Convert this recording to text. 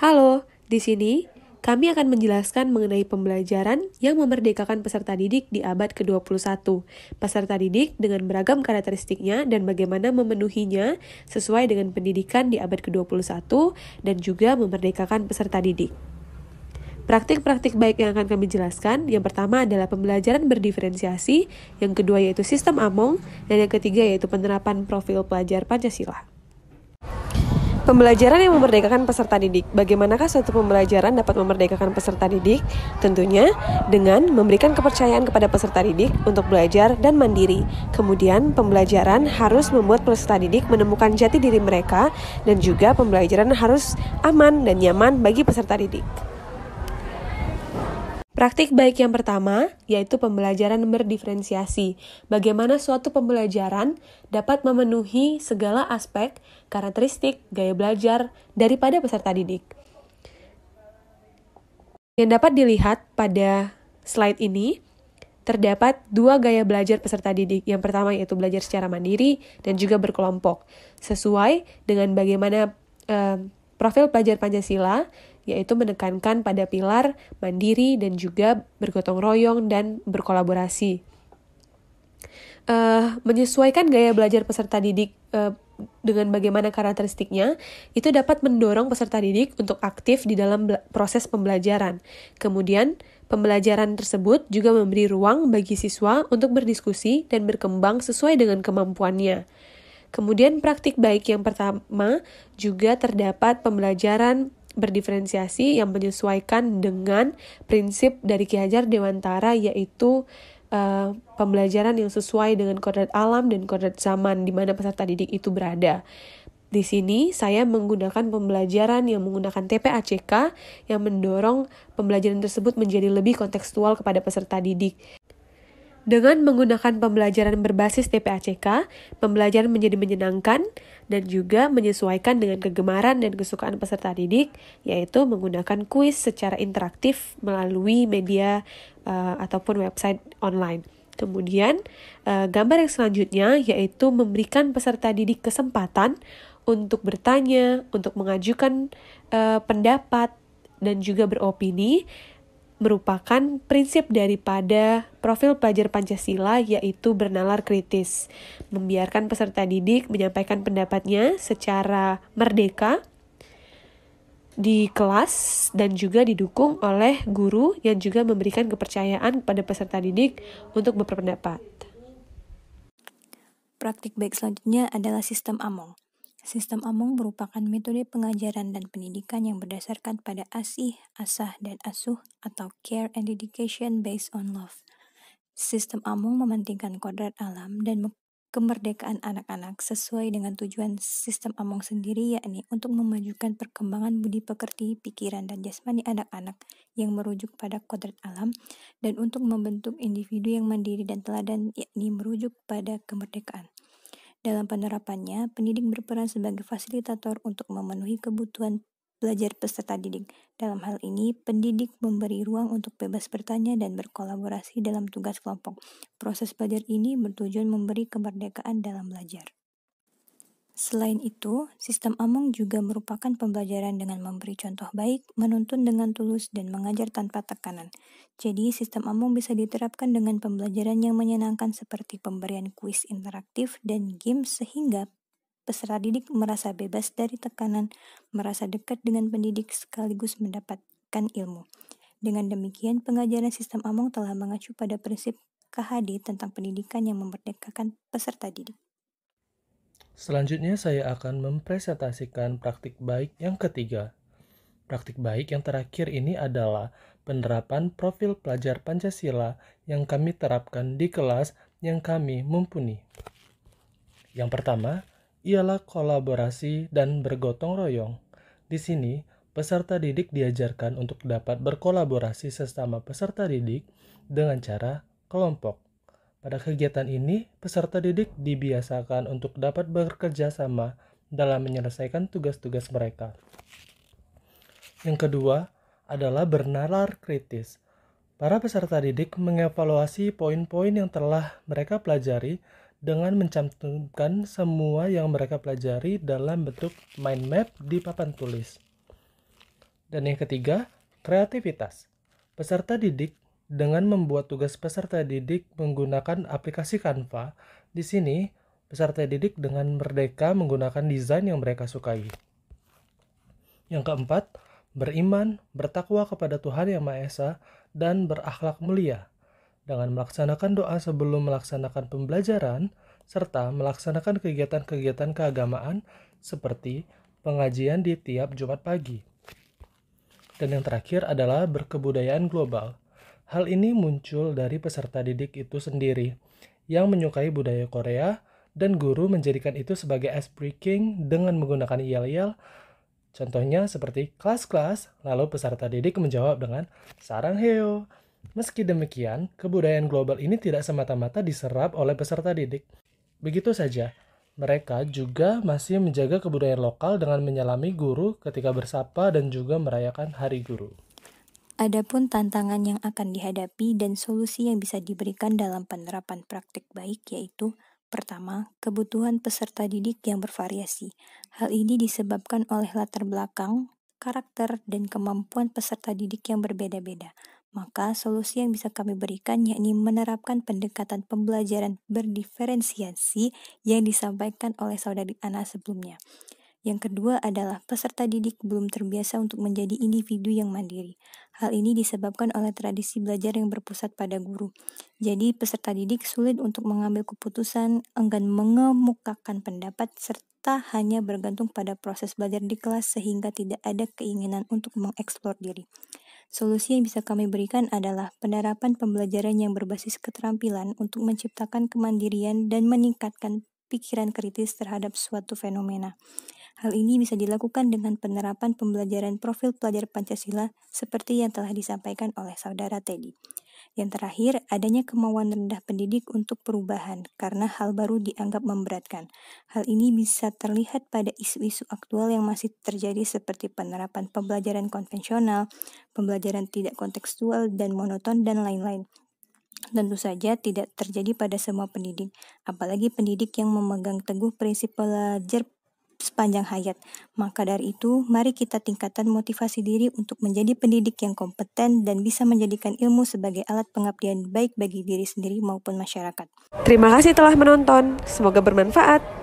Halo, di sini kami akan menjelaskan mengenai pembelajaran yang memerdekakan peserta didik di abad ke-21. Peserta didik dengan beragam karakteristiknya dan bagaimana memenuhinya sesuai dengan pendidikan di abad ke-21 dan juga memerdekakan peserta didik. Praktik-praktik baik yang akan kami jelaskan, yang pertama adalah pembelajaran berdiferensiasi, yang kedua yaitu sistem Among, dan yang ketiga yaitu penerapan profil pelajar Pancasila. Pembelajaran yang memerdekakan peserta didik. Bagaimanakah suatu pembelajaran dapat memerdekakan peserta didik? Tentunya dengan memberikan kepercayaan kepada peserta didik untuk belajar dan mandiri. Kemudian, pembelajaran harus membuat peserta didik menemukan jati diri mereka dan juga pembelajaran harus aman dan nyaman bagi peserta didik. Praktik baik yang pertama, yaitu pembelajaran berdiferensiasi. Bagaimana suatu pembelajaran dapat memenuhi segala aspek, karakteristik, gaya belajar daripada peserta didik. Yang dapat dilihat pada slide ini, terdapat dua gaya belajar peserta didik. Yang pertama yaitu belajar secara mandiri dan juga berkelompok. Sesuai dengan bagaimana profil pelajar Pancasila, yaitu menekankan pada pilar mandiri dan juga bergotong royong dan berkolaborasi. Menyesuaikan gaya belajar peserta didik dengan bagaimana karakteristiknya, itu dapat mendorong peserta didik untuk aktif di dalam proses pembelajaran. Kemudian, pembelajaran tersebut juga memberi ruang bagi siswa untuk berdiskusi dan berkembang sesuai dengan kemampuannya. Kemudian praktik baik yang pertama juga terdapat pembelajaran berdiferensiasi yang menyesuaikan dengan prinsip dari Ki Hajar Dewantara, yaitu pembelajaran yang sesuai dengan kodrat alam dan kodrat zaman di mana peserta didik itu berada. Di sini saya menggunakan pembelajaran yang menggunakan TPACK yang mendorong pembelajaran tersebut menjadi lebih kontekstual kepada peserta didik. Dengan menggunakan pembelajaran berbasis TPACK, pembelajaran menjadi menyenangkan dan juga menyesuaikan dengan kegemaran dan kesukaan peserta didik, yaitu menggunakan kuis secara interaktif melalui media ataupun website online. Kemudian, gambar yang selanjutnya yaitu memberikan peserta didik kesempatan untuk bertanya, untuk mengajukan pendapat, dan juga beropini, merupakan prinsip daripada profil pelajar Pancasila, yaitu bernalar kritis, membiarkan peserta didik menyampaikan pendapatnya secara merdeka di kelas dan juga didukung oleh guru yang juga memberikan kepercayaan kepada peserta didik untuk berpendapat. Praktik baik selanjutnya adalah sistem Among. Sistem Among merupakan metode pengajaran dan pendidikan yang berdasarkan pada asih, asah, dan asuh atau care and education based on love. Sistem Among mementingkan kodrat alam dan kemerdekaan anak-anak sesuai dengan tujuan sistem Among sendiri, yakni untuk memajukan perkembangan budi pekerti, pikiran, dan jasmani anak-anak yang merujuk pada kodrat alam dan untuk membentuk individu yang mandiri dan teladan, yakni merujuk pada kemerdekaan. Dalam penerapannya, pendidik berperan sebagai fasilitator untuk memenuhi kebutuhan belajar peserta didik. Dalam hal ini, pendidik memberi ruang untuk bebas bertanya dan berkolaborasi dalam tugas kelompok. Proses belajar ini bertujuan memberi kemerdekaan dalam belajar. Selain itu, sistem Among juga merupakan pembelajaran dengan memberi contoh baik, menuntun dengan tulus, dan mengajar tanpa tekanan. Jadi, sistem Among bisa diterapkan dengan pembelajaran yang menyenangkan seperti pemberian kuis interaktif dan games sehingga peserta didik merasa bebas dari tekanan, merasa dekat dengan pendidik sekaligus mendapatkan ilmu. Dengan demikian, pengajaran sistem Among telah mengacu pada prinsip KHD tentang pendidikan yang memerdekakan peserta didik. Selanjutnya saya akan mempresentasikan praktik baik yang ketiga. Praktik baik yang terakhir ini adalah penerapan profil pelajar Pancasila yang kami terapkan di kelas yang kami mumpuni. Yang pertama, ialah kolaborasi dan bergotong royong. Di sini, peserta didik diajarkan untuk dapat berkolaborasi sesama peserta didik dengan cara kelompok. Pada kegiatan ini, peserta didik dibiasakan untuk dapat bekerja sama dalam menyelesaikan tugas-tugas mereka. Yang kedua adalah bernalar kritis. Para peserta didik mengevaluasi poin-poin yang telah mereka pelajari dengan mencantumkan semua yang mereka pelajari dalam bentuk mind map di papan tulis. Dan yang ketiga, kreativitas. Peserta didik dengan membuat tugas peserta didik menggunakan aplikasi Canva. Di sini, peserta didik dengan merdeka menggunakan desain yang mereka sukai. Yang keempat, beriman, bertakwa kepada Tuhan Yang Maha Esa, dan berakhlak mulia. Dengan melaksanakan doa sebelum melaksanakan pembelajaran, serta melaksanakan kegiatan-kegiatan keagamaan seperti pengajian di tiap Jumat pagi. Dan yang terakhir adalah berkebudayaan global. Hal ini muncul dari peserta didik itu sendiri yang menyukai budaya Korea dan guru menjadikan itu sebagai icebreaking dengan menggunakan yel-yel. Contohnya seperti kelas-kelas, lalu peserta didik menjawab dengan saranghaeyo. Meski demikian, kebudayaan global ini tidak semata-mata diserap oleh peserta didik. Begitu saja, mereka juga masih menjaga kebudayaan lokal dengan menyalami guru ketika bersapa dan juga merayakan Hari Guru. Adapun tantangan yang akan dihadapi dan solusi yang bisa diberikan dalam penerapan praktik baik yaitu pertama, kebutuhan peserta didik yang bervariasi. Hal ini disebabkan oleh latar belakang, karakter, dan kemampuan peserta didik yang berbeda-beda. Maka solusi yang bisa kami berikan yakni menerapkan pendekatan pembelajaran berdiferensiasi yang disampaikan oleh saudari Ana sebelumnya. Yang kedua adalah peserta didik belum terbiasa untuk menjadi individu yang mandiri. Hal ini disebabkan oleh tradisi belajar yang berpusat pada guru. Jadi peserta didik sulit untuk mengambil keputusan, enggan mengemukakan pendapat, serta hanya bergantung pada proses belajar di kelas sehingga tidak ada keinginan untuk mengeksplor diri. Solusi yang bisa kami berikan adalah penerapan pembelajaran yang berbasis keterampilan untuk menciptakan kemandirian dan meningkatkan pikiran kritis terhadap suatu fenomena. Hal ini bisa dilakukan dengan penerapan pembelajaran profil pelajar Pancasila seperti yang telah disampaikan oleh saudara Teddy. Yang terakhir, adanya kemauan rendah pendidik untuk perubahan karena hal baru dianggap memberatkan. Hal ini bisa terlihat pada isu-isu aktual yang masih terjadi seperti penerapan pembelajaran konvensional, pembelajaran tidak kontekstual dan monoton, dan lain-lain. Tentu saja tidak terjadi pada semua pendidik, apalagi pendidik yang memegang teguh prinsip belajar sepanjang hayat. Maka dari itu, mari kita tingkatkan motivasi diri untuk menjadi pendidik yang kompeten dan bisa menjadikan ilmu sebagai alat pengabdian baik bagi diri sendiri maupun masyarakat. Terima kasih telah menonton, semoga bermanfaat.